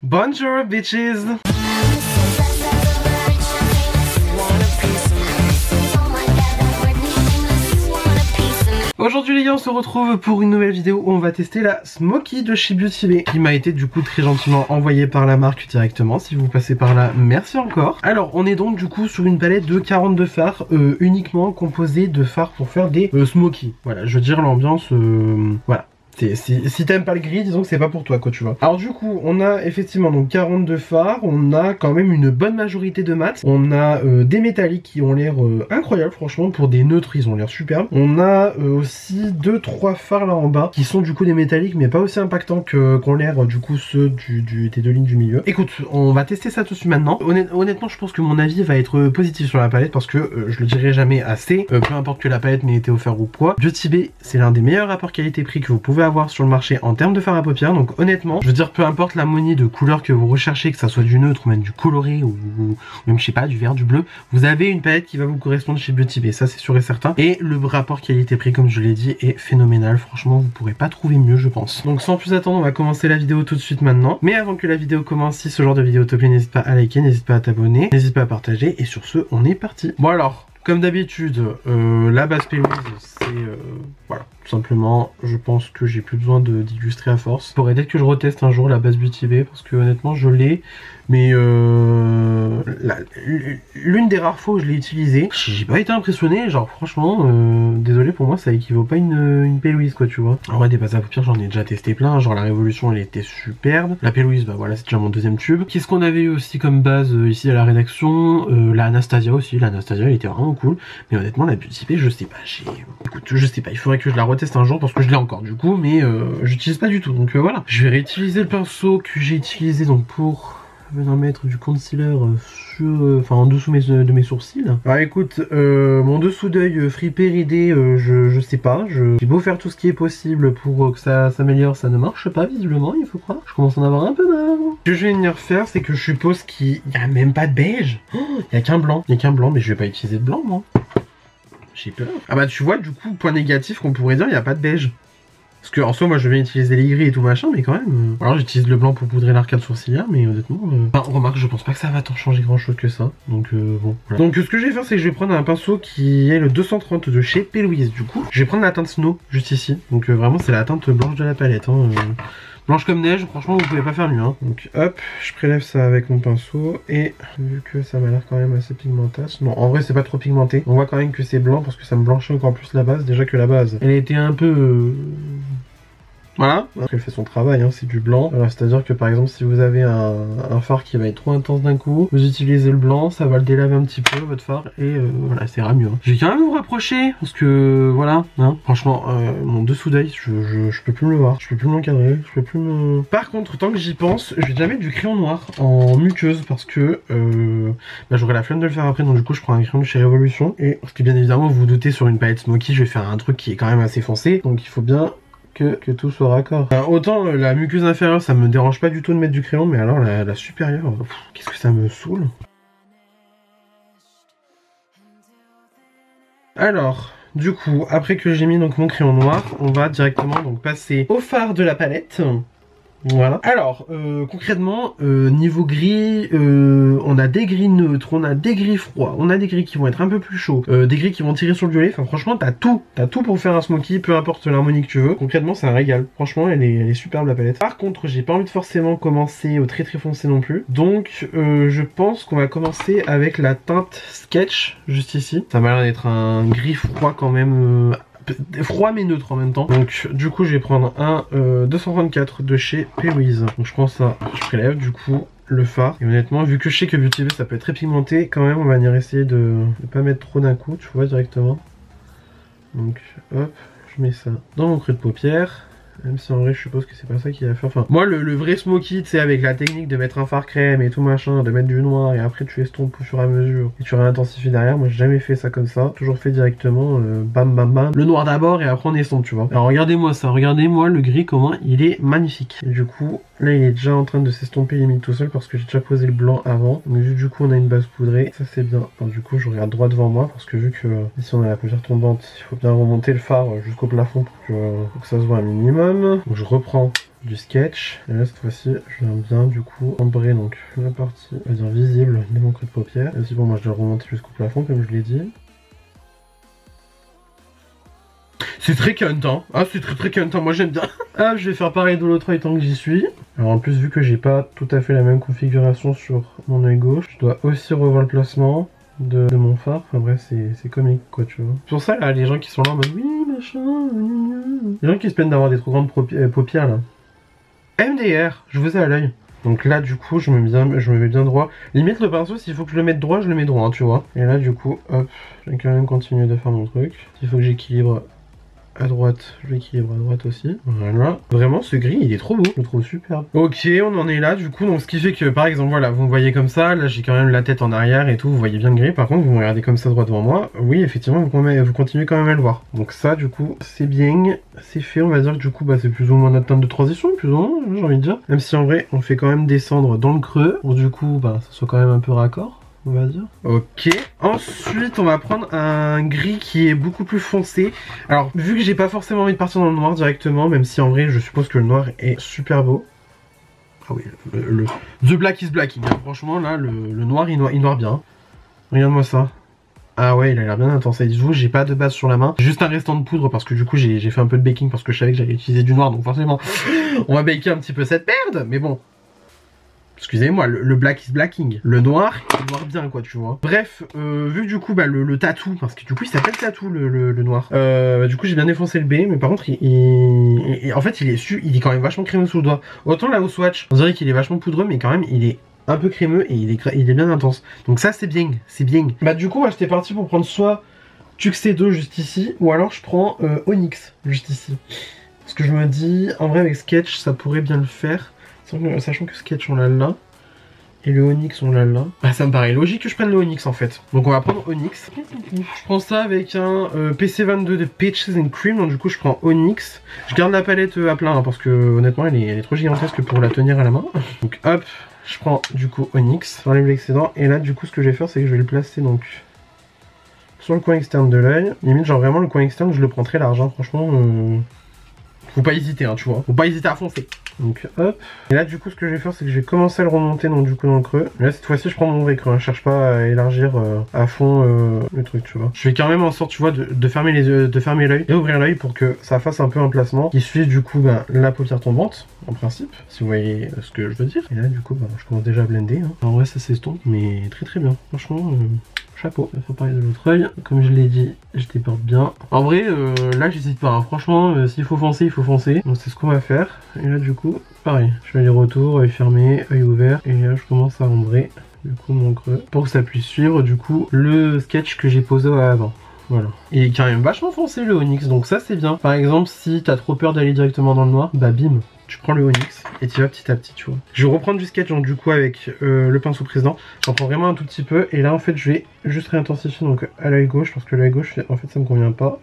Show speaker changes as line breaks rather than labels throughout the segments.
Bonjour bitches. Aujourd'hui les gars, on se retrouve pour une nouvelle vidéo où on va tester la Smoky de chez Beauty Bay, qui m'a été du coup très gentiment envoyée par la marque directement. Si vous passez par là, merci encore. Alors on est donc du coup sur une palette de 42 fards, uniquement composée de fards pour faire des Smoky. Voilà, je veux dire l'ambiance, voilà. Si t'aimes pas le gris, disons que c'est pas pour toi quoi, tu vois. Alors du coup, on a effectivement donc 42 fards, on a quand même une bonne majorité de mats, on a des métalliques qui ont l'air incroyables franchement, pour des neutres ils ont l'air superbes. On a aussi 2-3 fards là en bas qui sont du coup des métalliques mais pas aussi impactants qu'ont l'air du coup ceux des deux lignes du milieu. Écoute, on va tester ça tout de suite maintenant. Honnêtement, je pense que mon avis va être positif sur la palette parce que je le dirai jamais assez, peu importe que la palette m'ait été offerte ou quoi. Beauty Bay, c'est l'un des meilleurs rapports qualité-prix que vous pouvez avoir sur le marché en termes de fard à paupières, donc honnêtement je veux dire, peu importe l'harmonie de couleurs que vous recherchez, que ça soit du neutre ou même du coloré ou même je sais pas du vert, du bleu, vous avez une palette qui va vous correspondre chez Beauty Bay, ça c'est sûr et certain. Et le rapport qualité-prix, comme je l'ai dit, est phénoménal, franchement vous pourrez pas trouver mieux je pense. Donc sans plus attendre, on va commencer la vidéo tout de suite maintenant. Mais avant que la vidéo commence, si ce genre de vidéo te plaît, n'hésite pas à liker, n'hésite pas à t'abonner, n'hésite pas à partager, et sur ce on est parti. Bon alors, comme d'habitude, la base pelouse, c'est voilà, tout simplement, je pense que j'ai plus besoin d'illustrer à force. Il faudrait peut-être que je reteste un jour la base Beauty Bay, parce que honnêtement je l'ai, mais l'une des rares fois où je l'ai utilisée, j'ai pas été impressionné, genre franchement, désolé pour moi, ça équivaut pas à une P-Louise quoi, tu vois. En vrai, des bases à paupières, j'en ai déjà testé plein, genre la Révolution elle était superbe, la P-Louise, bah voilà, c'est déjà mon deuxième tube. Qu'est-ce qu'on avait eu aussi comme base ici à la rédaction? La Anastasia aussi, la Anastasia elle était vraiment cool, mais honnêtement la Beauty Bay, je sais pas, écoute, je sais pas, il faudrait que je la reteste un jour parce que je l'ai encore du coup, mais j'utilise pas du tout, donc voilà. Je vais réutiliser le pinceau que j'ai utilisé donc pour venir mettre du concealer sur, enfin en dessous de mes sourcils. Alors écoute, mon dessous d'œil fripé, ridé, je sais pas, j'ai beau faire tout ce qui est possible pour que ça s'améliore, ça ne marche pas visiblement, il faut croire. Je commence à en avoir un peu marre. Ce que je vais venir faire, c'est que je suppose qu'il y a même pas de beige. Il y a qu'un blanc, mais je vais pas utiliser de blanc moi. J'ai peur. Ah bah tu vois, du coup, point négatif qu'on pourrait dire, il n'y a pas de beige. Parce que en soi, moi je vais utiliser les gris et tout machin, mais quand même. Alors j'utilise le blanc pour poudrer l'arcade sourcilière, mais honnêtement. Enfin, remarque, je pense pas que ça va tant changer grand chose que ça. Donc bon. Voilà. Donc ce que je vais faire, c'est que je vais prendre un pinceau qui est le 230 de chez P-Louise. Du coup, je vais prendre la teinte Snow juste ici. Donc vraiment, c'est la teinte blanche de la palette. Hein. Blanche comme neige, franchement vous pouvez pas faire mieux hein. Donc hop, je prélève ça avec mon pinceau et vu que ça m'a l'air quand même assez pigmentace, non en vrai c'est pas trop pigmenté, on voit quand même que c'est blanc parce que ça me blanchit encore plus la base, déjà que la base elle était un peu... Voilà, elle fait son travail, hein, c'est du blanc. C'est à dire que par exemple si vous avez un fard qui va être trop intense d'un coup, vous utilisez le blanc, ça va le délaver un petit peu votre fard et voilà, ça ira mieux. Hein. Je vais quand même vous rapprocher parce que voilà, hein, franchement mon dessous d'œil, je peux plus me le voir, je peux plus m'encadrer, je peux plus me... Par contre, tant que j'y pense, je vais déjà mettre du crayon noir en muqueuse parce que bah, j'aurai la flemme de le faire après, donc du coup je prends un crayon de chez Révolution et parce que bien évidemment vous vous doutez, sur une palette Smoky je vais faire un truc qui est quand même assez foncé, donc il faut bien que tout soit raccord. Autant la muqueuse inférieure ça me dérange pas du tout de mettre du crayon, mais alors la supérieure, qu'est-ce que ça me saoule. Alors du coup, après que j'ai mis donc mon crayon noir, on va directement donc passer au fard de la palette. Voilà. Alors, concrètement, niveau gris, on a des gris neutres, on a des gris froids, on a des gris qui vont être un peu plus chauds, des gris qui vont tirer sur le violet. Enfin, franchement, t'as tout pour faire un smoky, peu importe l'harmonie que tu veux. Concrètement, c'est un régal. Franchement, elle est superbe la palette. Par contre, j'ai pas envie de forcément commencer au très foncé non plus. Donc, je pense qu'on va commencer avec la teinte Sketch, juste ici. Ça m'a l'air d'être un gris froid quand même. Froid mais neutre en même temps. Donc du coup je vais prendre un 234 de chez P-Louise. Donc je prends ça, je prélève du coup le fard. Et honnêtement, vu que je sais que Beauty Bay ça peut être très pigmenté, quand même on va venir essayer de ne pas mettre trop d'un coup, tu vois, directement. Donc hop, je mets ça dans mon creux de paupière. Même si en vrai je suppose que c'est pas ça qui va faire. Enfin, moi le vrai smoky, tu sais, avec la technique de mettre un fard crème et tout machin, de mettre du noir et après tu estompes au fur et à mesure et tu réintensifies derrière, moi j'ai jamais fait ça comme ça. Toujours fait directement bam bam bam. Le noir d'abord et après on estompe, tu vois. Alors regardez-moi ça, regardez-moi le gris comment il est magnifique. Et du coup, là il est déjà en train de s'estomper limite tout seul parce que j'ai déjà posé le blanc avant. Donc du coup on a une base poudrée, ça c'est bien. Alors, du coup je regarde droit devant moi parce que vu que ici on a la paupière tombante, il faut bien remonter le fard jusqu'au plafond pour que ça se voit un minimum. Donc je reprends du sketch. Et là cette fois-ci je viens bien du coup ombrer donc la partie on va dire visible de mon creux de paupière. Et aussi bon moi je dois le remonter jusqu'au plafond comme je l'ai dit. C'est très cunt hein. Ah c'est très cunt hein, moi j'aime bien. Ah je vais faire pareil de l'autre œil tant que j'y suis. Alors en plus vu que j'ai pas tout à fait la même configuration sur mon œil gauche, je dois aussi revoir le placement de mon phare. Enfin bref c'est comique quoi tu vois. C'est pour ça là les gens qui sont là en mode oui machin. Les gens qui se plaignent d'avoir des trop grandes paupières là. MDR, je vous ai à l'œil. Donc là du coup je me mets bien droit. Limite le pinceau s'il faut que je le mette droit, je le mets droit hein, tu vois. Et là du coup hop, je vais quand même continuer de faire mon truc. S'il faut que j'équilibre à droite, je l'équilibre à droite aussi. Voilà. Vraiment ce gris il est trop beau, je le trouve superbe. Ok on en est là du coup, donc ce qui fait que par exemple voilà, vous me voyez comme ça, là j'ai quand même la tête en arrière et tout, vous voyez bien le gris. Par contre vous me regardez comme ça droit devant moi, oui effectivement vous continuez quand même à le voir. Donc ça du coup c'est bien, c'est fait, on va dire que du coup bah c'est plus ou moins notre teinte de transition, plus ou moins j'ai envie de dire. Même si en vrai on fait quand même descendre dans le creux, pour du coup bah ça soit quand même un peu raccord. On va dire. Ok. Ensuite, on va prendre un gris qui est beaucoup plus foncé. Alors, vu que j'ai pas forcément envie de partir dans le noir directement, même si en vrai, je suppose que le noir est super beau. Ah oui, The Black is Blacking. Hein. Franchement, là, le noir, il noire bien. Regarde-moi ça. Ah ouais, il a l'air bien intense. Et vous, j'ai pas de base sur la main. J'ai juste un restant de poudre parce que du coup, j'ai fait un peu de baking parce que je savais que j'allais utiliser du noir. Donc forcément, on va baker un petit peu cette merde. Mais bon. Excusez-moi, le black is blacking. Le noir, il noir bien quoi, tu vois. Bref, vu que du coup, bah, le tatou, parce que du coup, il s'appelle tatou, le noir. Du coup, j'ai bien défoncé le B, mais par contre, en fait, il est quand même vachement crémeux sous le doigt. Autant là, au swatch, on dirait qu'il est vachement poudreux, mais quand même, il est un peu crémeux et il est bien intense. Donc ça, c'est bien, c'est bien. Bah du coup, moi, j'étais parti pour prendre soit Tuxedo juste ici, ou alors je prends Onyx juste ici. Parce que je me dis, en vrai, avec Sketch, ça pourrait bien le faire. Sachant que Sketch on l'a là et le Onyx on l'a là. Bah ça me paraît logique que je prenne le Onyx en fait. Donc on va prendre Onyx. Je prends ça avec un PC22 de Peaches and Cream. Donc du coup je prends Onyx. Je garde la palette à plat hein, parce que honnêtement elle est trop gigantesque pour la tenir à la main. Donc hop, je prends du coup Onyx. J'enlève l'excédent et là du coup ce que je vais faire c'est que je vais le placer donc sur le coin externe de l'œil. Limite genre vraiment le coin externe je le prends très large hein, franchement. Faut pas hésiter hein, tu vois. Faut pas hésiter à foncer. Donc hop. Et là du coup ce que je vais faire c'est que je vais commencer à le remonter donc du coup dans le creux. Mais là cette fois-ci je prends mon vrai creux. Hein. Je cherche pas à élargir à fond le truc tu vois. Je fais quand même en sorte tu vois de fermer les yeux, de fermer l'œil et ouvrir l'œil pour que ça fasse un peu un placement qui suit du coup ben, la paupière tombante en principe. Si vous voyez ce que je veux dire. Et là du coup ben, je commence déjà à blender. Hein. En vrai ça s'estompe mais très bien. Franchement chapeau. Il faut parler de l'autre œil. Comme je l'ai dit, je déporte bien. En vrai, là, j'hésite pas. Hein. Franchement, s'il faut foncer, il faut foncer. Donc, c'est ce qu'on va faire. Et là, du coup, pareil. Je fais les retours, œil fermé, œil ouvert. Et là, je commence à ombrer, du coup, mon creux. Pour que ça puisse suivre, du coup, le sketch que j'ai posé avant. Voilà. Il est quand même vachement foncé, le Onyx. Donc, ça, c'est bien. Par exemple, si t'as trop peur d'aller directement dans le noir, bah, bim. Tu prends le Onyx et tu vas petit à petit, tu vois. Je vais reprendre du sketch, donc du coup avec le pinceau précédent. J'en prends vraiment un tout petit peu. Et là, en fait, je vais juste réintensifier donc à l'œil gauche. Parce que l'œil gauche, en fait, ça me convient pas.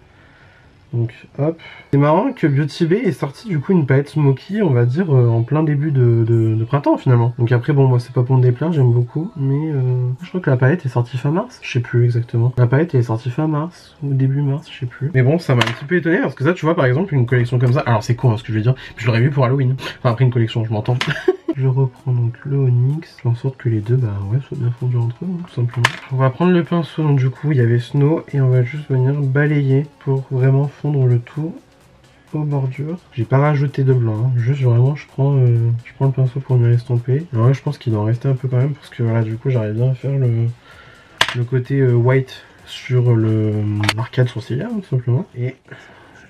Donc hop. C'est marrant que Beauty Bay ait sorti du coup une palette Smoky, on va dire, en plein début de printemps finalement. Donc après bon moi c'est pas pour me déplaire, j'aime beaucoup. Mais je crois que la palette est sortie fin mars, je sais plus exactement. La palette est sortie fin mars ou début mars, je sais plus. Mais bon ça m'a un petit peu étonné parce que ça tu vois par exemple une collection comme ça. Alors c'est con hein, ce que je vais dire, je l'aurais vu pour Halloween. Enfin après une collection je m'entends. Je reprends donc le Onyx, je fais en sorte que les deux bah ouais soient bien fondus entre eux hein, tout simplement. On va prendre le pinceau, donc du coup il y avait Snow et on va juste venir balayer pour vraiment fondre le tout aux bordures. J'ai pas rajouté de blanc, hein. Juste vraiment je prends le pinceau pour venir estomper. Alors là je pense qu'il doit en rester un peu quand même parce que voilà du coup j'arrive bien à faire le côté white sur l'arcade sourcilière hein, tout simplement. Et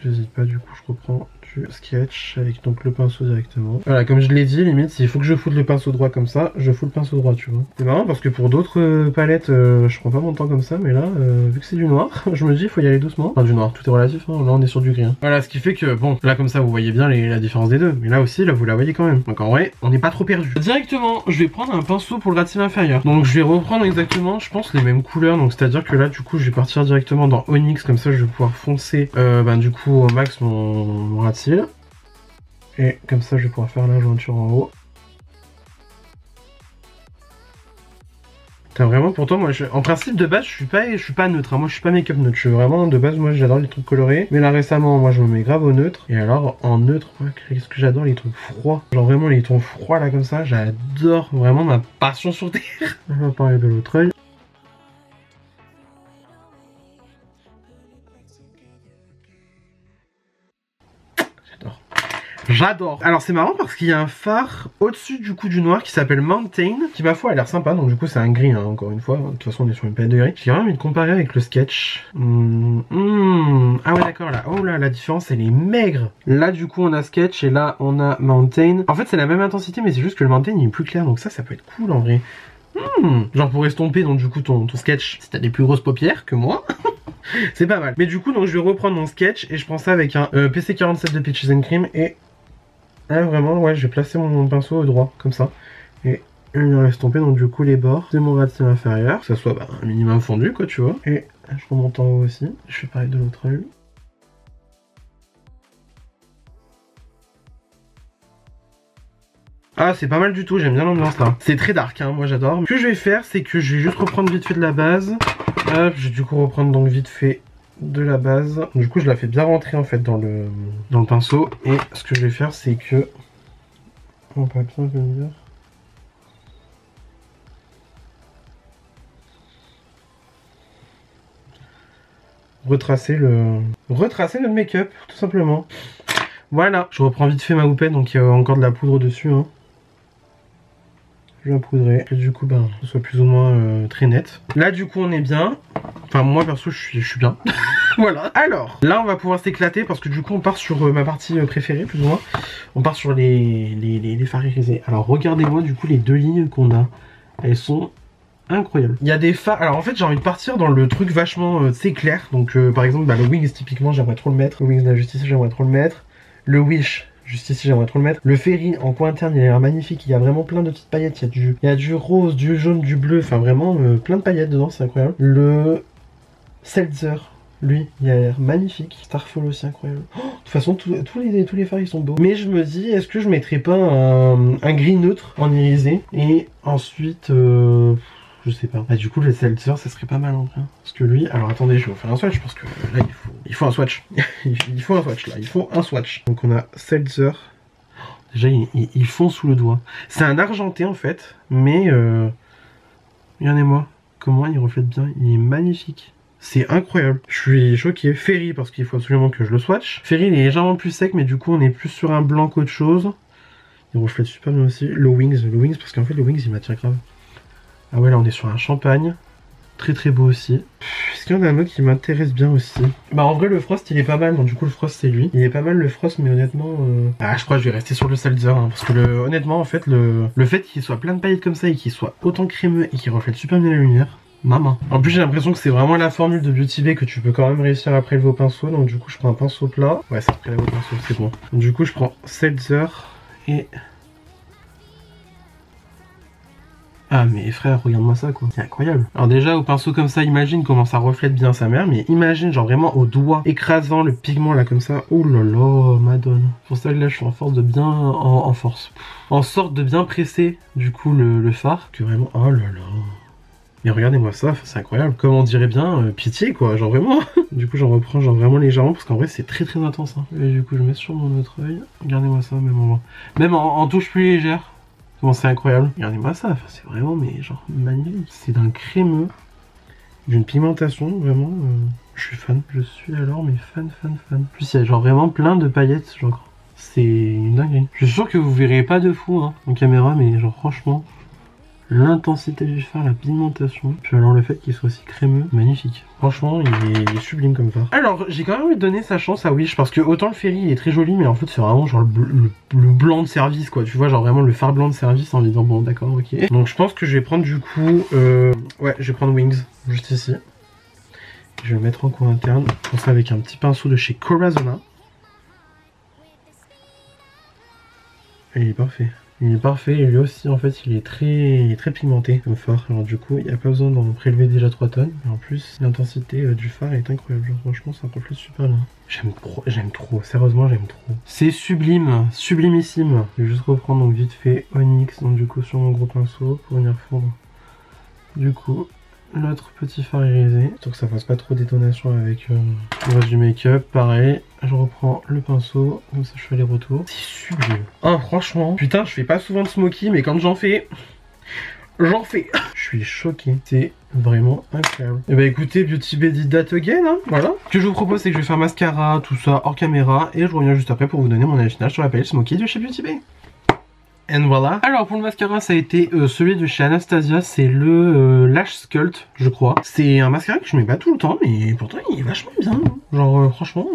j'hésite pas du coup je reprends du sketch avec donc le pinceau directement. Voilà comme je l'ai dit limite s'il faut que je foute le pinceau droit comme ça, je fous le pinceau droit tu vois. C'est marrant parce que pour d'autres palettes je prends pas mon temps comme ça mais là vu que c'est du noir je me dis il faut y aller doucement. Enfin du noir tout est relatif hein. Là on est sur du gris. Hein. Voilà ce qui fait que bon là comme ça vous voyez bien la différence des deux mais là aussi là vous la voyez quand même. Donc en vrai on n'est pas trop perdu. Directement je vais prendre un pinceau pour le gratte-ciel inférieur. Donc je vais reprendre exactement je pense les mêmes couleurs donc c'est à dire que là du coup je vais partir directement dans Onyx comme ça je vais pouvoir foncer du coup au max mon gratte-ciel. Et comme ça je vais pouvoir faire la jointure en haut. T'as vraiment, pourtant moi en principe de base je suis pas neutre, hein. Moi je suis pas make-up neutre, je suis vraiment de base, moi j'adore les trucs colorés. Mais là récemment moi je me mets grave au neutre. Et alors en neutre, qu'est-ce que j'adore les trucs froids. Genre vraiment les tons froids là comme ça, j'adore vraiment ma passion sur terre. On va parler de l'autre œil. J'adore. Alors c'est marrant parce qu'il y a un phare au-dessus du coup du noir qui s'appelle Mountain, qui ma foi a l'air sympa, donc du coup c'est un gris hein, encore une fois, de toute façon on est sur une palette de gris. J'ai vraiment envie de comparer avec le sketch. Ah ouais d'accord là, oh là la différence elle est maigre. Là du coup on a sketch et là on a Mountain. En fait c'est la même intensité mais c'est juste que le Mountain il est plus clair, donc ça peut être cool en vrai. Genre pour estomper donc du coup ton sketch si t'as des plus grosses paupières que moi. C'est pas mal. Mais du coup donc je vais reprendre mon sketch et je prends ça avec un PC47 de Peaches and Cream et là vraiment ouais je vais placer mon pinceau au droit comme ça et il va estomper donc du coup les bords de mon ras de cils inférieur, que ça soit un minimum fondu quoi tu vois. Et je remonte en haut aussi, je fais pareil de l'autre œil. Ah c'est pas mal du tout, j'aime bien l'ambiance là. C'est très dark hein, moi j'adore. Ce que je vais faire c'est que je vais juste reprendre vite fait de la base. Hop, je vais du coup reprendre donc vite fait de la base. Du coup je la fais bien rentrer en fait dans le pinceau. Et ce que je vais faire c'est que... On va bien venir. Retracer le make-up tout simplement. Voilà, je reprends vite fait ma houppette, donc il y a encore de la poudre dessus hein. Je vais poudrer, et du coup que ce soit plus ou moins très net. Là du coup on est bien. Enfin moi perso je suis bien. Voilà. Alors là on va pouvoir s'éclater parce que du coup on part sur ma partie préférée plus ou moins. On part sur les fards irisés. Alors regardez-moi du coup les deux lignes qu'on a. Elles sont incroyables. Il y a des fards. Alors en fait j'ai envie de partir dans le truc vachement c'est clair. Donc par exemple le Wings typiquement j'aimerais trop le mettre. Le Wings de la Justice j'aimerais trop le mettre. Le Wish juste ici j'aimerais trop le mettre. Le Fairy en coin interne il a l'air magnifique. Il y a vraiment plein de petites paillettes. Il y a du rose, du jaune, du bleu. Enfin vraiment plein de paillettes dedans, c'est incroyable. Le Seltzer, lui, il a l'air magnifique. Starfall aussi incroyable. Oh, de toute façon tous les fards ils sont beaux. Mais je me dis est-ce que je mettrais pas un gris neutre en irisé. Et ensuite je sais pas. Ah, du coup, le Seltzer, ça serait pas mal en vrai. Parce que lui, alors attendez, je vais vous faire un swatch parce que là, il faut un swatch. Il faut un swatch là, il faut un swatch. Donc on a Seltzer. Déjà, il fond sous le doigt. C'est un argenté en fait, mais regardez-moi comment il reflète bien. Il est magnifique. C'est incroyable. Je suis choqué. Fairy, parce qu'il faut absolument que je le swatch. Fairy, il est légèrement plus sec, mais du coup, on est plus sur un blanc qu'autre chose. Il reflète super bien aussi. Le Wings, parce qu'en fait, le Wings, il m'attire grave. Ah ouais là on est sur un champagne. Très très beau aussi. Est-ce qu'il y en a un autre qui m'intéresse bien aussi? Bah en vrai le Frost il est pas mal. Donc du coup le Frost c'est lui. Il est pas mal le Frost mais honnêtement... Ah je crois que je vais rester sur le Seltzer hein, parce que honnêtement en fait le fait qu'il soit plein de paillettes comme ça et qu'il soit autant crémeux et qu'il reflète super bien la lumière. Maman. En plus j'ai l'impression que c'est vraiment la formule de Beauty Bay que tu peux quand même réussir à prélever au pinceau. Donc du coup je prends un pinceau plat. Ouais ça prélève au pinceau c'est bon. Donc, du coup je prends Seltzer et... Ah mais frère, regarde-moi ça quoi, c'est incroyable. Alors déjà au pinceau comme ça, imagine comment ça reflète bien sa mère, mais imagine genre vraiment au doigt, écrasant le pigment là comme ça. Oh là là, madone. Pour ça que là je suis en force de bien, en sorte de bien presser du coup le fard, que vraiment, oh là là. Mais regardez-moi ça, c'est incroyable. Comme on dirait bien, pitié quoi, genre vraiment. Du coup j'en reprends genre vraiment légèrement parce qu'en vrai c'est très très intense. Hein. Et du coup je mets sur mon autre œil, regardez-moi ça, même en touche plus légère. C'est incroyable. Regardez-moi ça, enfin, c'est vraiment mais genre magnifique. C'est d'un crémeux, d'une pigmentation, vraiment. Je suis fan. Je suis alors mais fan. En plus il y a genre vraiment plein de paillettes, genre. C'est une dinguerie. Je suis sûr que vous verrez pas de fou hein, en caméra, mais genre franchement, l'intensité du fard, la pigmentation, puis alors le fait qu'il soit aussi crémeux, magnifique. Franchement, il est sublime comme fard. Alors, j'ai quand même envie de donner sa chance à Wish, parce que autant le Fairy il est très joli, mais en fait c'est vraiment genre le blanc de service quoi, tu vois, genre vraiment le fard blanc de service en disant bon d'accord, ok. Donc je pense que je vais prendre du coup, ouais, je vais prendre Wings, juste ici. Je vais le mettre en coin interne, pour ça avec un petit pinceau de chez Corazona. Et il est parfait. Il est parfait et lui aussi en fait il est très pigmenté comme fard. Alors du coup il n'y a pas besoin d'en prélever déjà 3 tonnes. Et en plus l'intensité du fard est incroyable. Genre, franchement ça reflète super bien. J'aime trop, sérieusement j'aime trop. C'est sublime, sublimissime. Je vais juste reprendre donc vite fait Onyx donc du coup sur mon gros pinceau pour venir fondre du coup notre petit fard irisé, pour que ça fasse pas trop détonation avec le reste du make-up. Pareil, je reprends le pinceau, comme ça je fais les retours. C'est sublime. Ah franchement, putain je fais pas souvent de smoky, mais quand j'en fais, j'en fais. Je suis choqué, c'est vraiment incroyable. Et bah écoutez, Beauty Bay did that again, hein, voilà. Ce que je vous propose, c'est que je vais faire mascara, tout ça hors caméra, et je reviens juste après pour vous donner mon avis final sur la palette Smoky de chez Beauty Bay. Et voilà. Alors pour le mascara, ça a été celui de chez Anastasia, c'est le Lash Sculpt, je crois. C'est un mascara que je mets pas tout le temps, mais pourtant il est vachement bien. Hein. Genre franchement,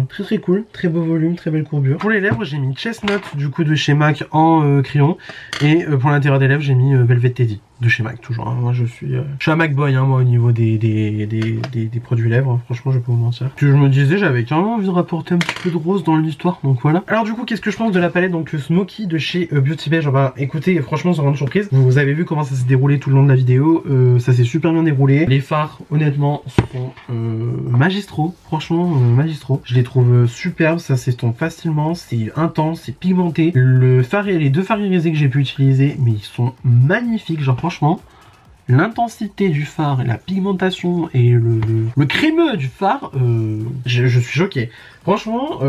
très très cool, très beau volume, très belle courbure. Pour les lèvres, j'ai mis Chestnut du coup de chez MAC en crayon, et pour l'intérieur des lèvres, j'ai mis Velvet Teddy de chez MAC toujours. Hein. Moi je suis un MAC boy, hein, moi au niveau des produits lèvres. Hein. Franchement, je vais pas vous mentir. Que je me disais, j'avais carrément envie de rapporter un petit peu de rose dans l'histoire, donc voilà. Alors du coup, qu'est-ce que je pense de la palette donc Smoky de chez Beauty Bay? Bah écoutez, franchement sans grande surprise, vous avez vu comment ça s'est déroulé tout le long de la vidéo, ça s'est super bien déroulé. Les fards honnêtement sont magistraux, franchement magistraux. Je les trouve superbes, ça s'estompe facilement, c'est intense, c'est pigmenté. Le fard et les deux fards irisés que j'ai pu utiliser, mais ils sont magnifiques, genre franchement. L'intensité du fard, la pigmentation et le crémeux du fard, je suis choqué. Franchement,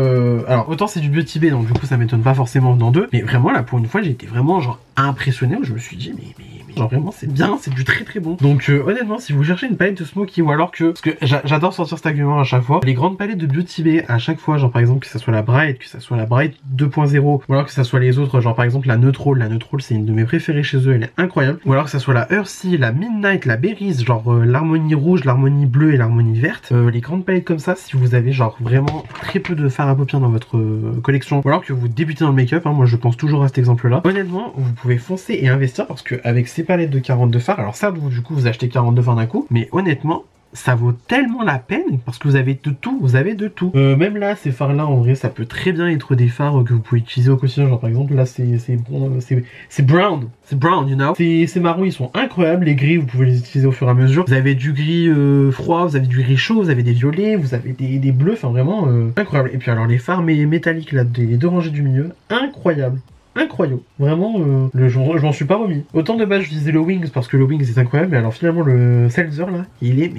alors autant c'est du Beauty Bay, donc du coup ça m'étonne pas forcément dans deux, mais vraiment là pour une fois j'ai été vraiment genre impressionné, où je me suis dit mais genre vraiment c'est bien, c'est du très très bon. Donc honnêtement, si vous cherchez une palette de Smoky, ou alors parce que j'adore sortir cet argument à chaque fois, les grandes palettes de Beauty Bay à chaque fois, genre par exemple que ça soit la Bright, que ça soit la Bright 2.0, ou alors que ça soit les autres, genre par exemple la Neutral c'est une de mes préférées chez eux, elle est incroyable, ou alors que ça soit la Earthy, la Midnight, la Berries, genre l'harmonie rouge, l'harmonie bleue et l'harmonie verte, les grandes palettes comme ça, si vous avez genre vraiment très peu de fard à paupières dans votre collection, ou alors que vous débutez dans le make-up, hein, moi je pense toujours à cet exemple là, honnêtement vous pouvez foncer et investir, parce que avec ces palettes de 42 fards, alors certes vous du coup vous achetez 42 fards d'un coup, mais honnêtement ça vaut tellement la peine parce que vous avez de tout, vous avez de tout. Même là, ces fards là, en vrai, ça peut très bien être des fards que vous pouvez utiliser au quotidien. Genre par exemple, là c'est brown, you know. Ces marrons, ils sont incroyables. Les gris, vous pouvez les utiliser au fur et à mesure. Vous avez du gris froid, vous avez du gris chaud, vous avez des violets, vous avez des bleus, enfin vraiment incroyable. Et puis alors les fards métalliques là, les deux rangées du milieu, incroyable. Incroyable, vraiment, je m'en suis pas remis. Autant de base je disais le Wings parce que le Wings est incroyable, mais alors finalement le Seltzer là, il est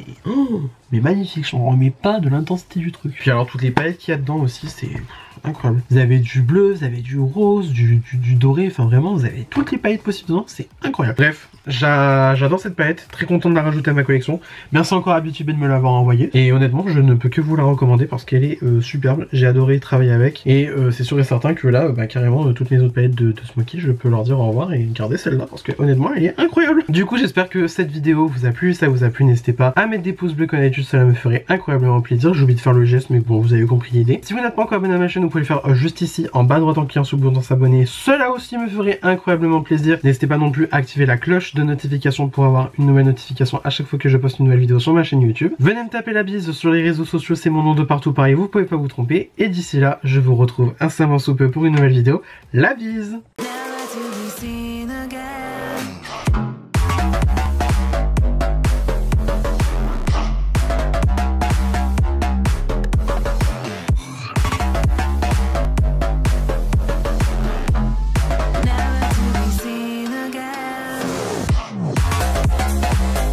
mais magnifique, je m'en remets pas de l'intensité du truc. Puis alors toutes les palettes qu'il y a dedans aussi, c'est incroyable. Vous avez du bleu, vous avez du rose, du doré, enfin vraiment vous avez toutes les palettes possibles dedans, c'est incroyable. Bref, j'adore cette palette, très content de la rajouter à ma collection. Merci encore à Beauty Bay de me l'avoir envoyée. Et honnêtement, je ne peux que vous la recommander parce qu'elle est superbe, j'ai adoré travailler avec. Et c'est sûr et certain que là, carrément, toutes les autres palettes de Smoky, je peux leur dire au revoir et garder celle-là parce que honnêtement, elle est incroyable. Du coup, j'espère que cette vidéo vous a plu, ça vous a plu, n'hésitez pas à mettre des pouces bleus comme d'habitude, cela me ferait incroyablement plaisir. J'ai oublié de faire le geste, mais bon, vous avez compris l'idée. Si vous n'êtes pas encore abonné à ma chaîne, vous pouvez le faire juste ici, en bas à droite en cliquant sur le bouton s'abonner. Cela aussi me ferait incroyablement plaisir. N'hésitez pas non plus à activer la cloche de notification pour avoir une nouvelle notification à chaque fois que je poste une nouvelle vidéo sur ma chaîne YouTube. Venez me taper la bise sur les réseaux sociaux, c'est mon nom de partout, pareil, vous pouvez pas vous tromper. Et d'ici là, je vous retrouve incessamment sous peu pour une nouvelle vidéo. La bise!